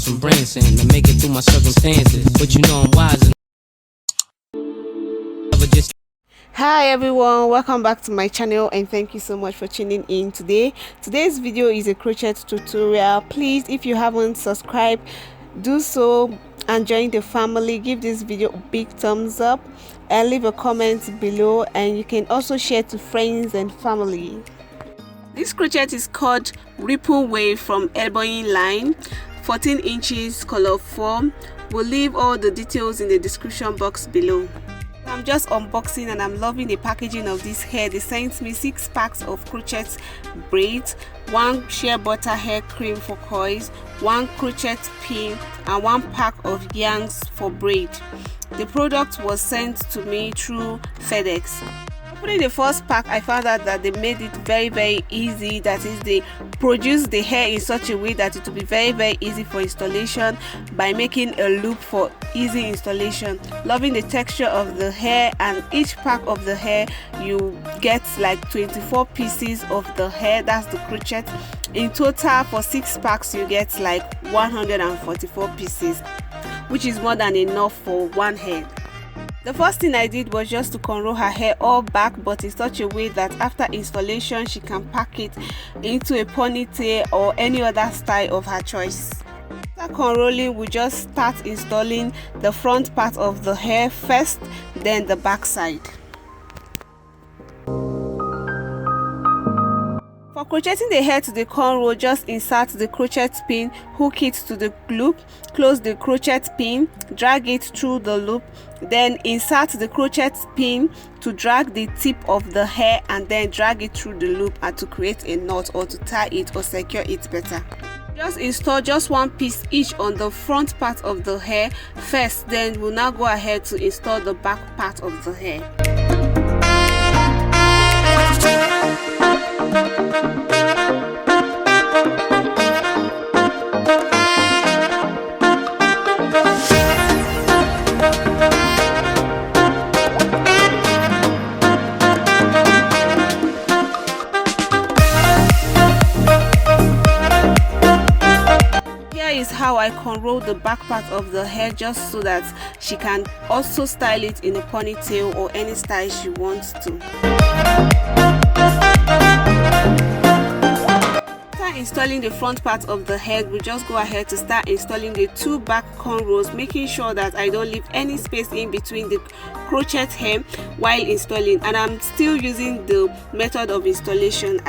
some Branson to make it through my circumstances. But you know I'm wise enough. Hi everyone, welcome back to my channel and thank you so much for tuning in today. Today's video is a crochet tutorial. Please, if you haven't subscribed, do so and join the family. Give this video a big thumbs up and leave a comment below, and you can also share to friends and family. This crochet is called Ripple Wave from Ebonyline, 14 inches, color 4. We'll leave all the details in the description box below. I'm just unboxing and I'm loving the packaging of this hair. They sent me 6 packs of crochet braids, 1 shea butter hair cream for coils, 1 crochet pin, and 1 pack of yarns for braid. The product was sent to me through FedEx. Opening the first pack, I found out that they made it very easy. That is, they produced the hair in such a way that it will be very easy for installation by making a loop for easy installation. Loving the texture of the hair, and each pack of the hair you get like 24 pieces of the hair. That's the crochet. In total for 6 packs you get like 144 pieces, which is more than enough for one head. The first thing I did was just to cornrow her hair all back, but in such a way that after installation she can pack it into a ponytail or any other style of her choice. After cornrolling, we just start installing the front part of the hair first, then the back side. For crocheting the hair to the cornrow, just insert the crochet pin, hook it to the loop, close the crochet pin, drag it through the loop, then insert the crochet pin to drag the tip of the hair, and then drag it through the loop and to create a knot or to tie it or secure it better. Just install just 1 piece each on the front part of the hair first, then we'll now go ahead to install the back part of the hair. Is how I cornrow the back part of the hair, just so that she can also style it in a ponytail or any style she wants to. After installing the front part of the head, we just go ahead to start installing the 2 back cornrows, making sure that I don't leave any space in between the crochet hem while installing, and I'm still using the method of installation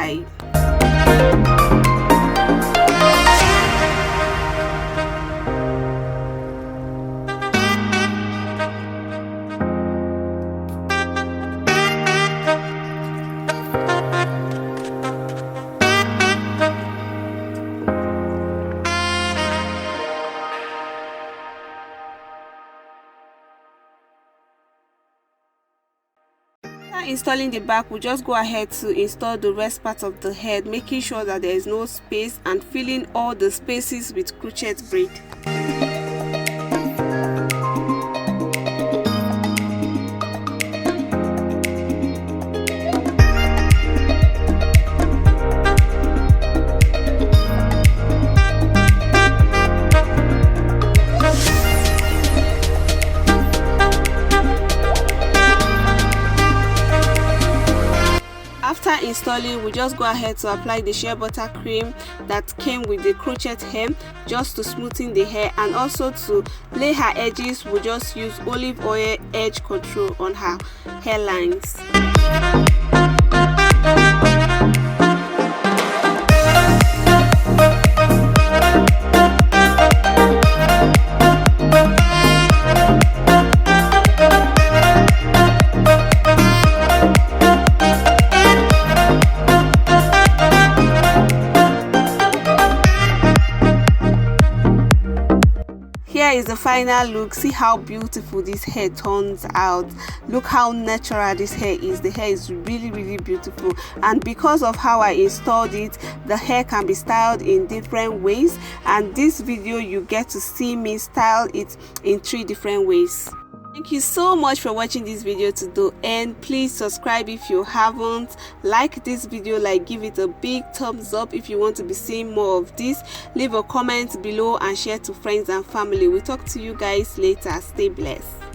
installing the back, we just go ahead to install the rest part of the head, making sure that there is no space and filling all the spaces with crochet braid. After installing, we just go ahead to apply the shea butter cream that came with the crochet hem, just to smoothen the hair, and also to lay her edges we just use olive oil edge control on her hairlines. Here is the final look. See how beautiful this hair turns out. Look how natural this hair is. The hair is really beautiful, and because of how I installed it, the hair can be styled in different ways, and this video you get to see me style it in 3 different ways. Thank you so much for watching this video to the end. Please subscribe if you haven't. Like this video, like give it a big thumbs up if you want to be seeing more of this. Leave a comment below and share to friends and family. We'll talk to you guys later. Stay blessed.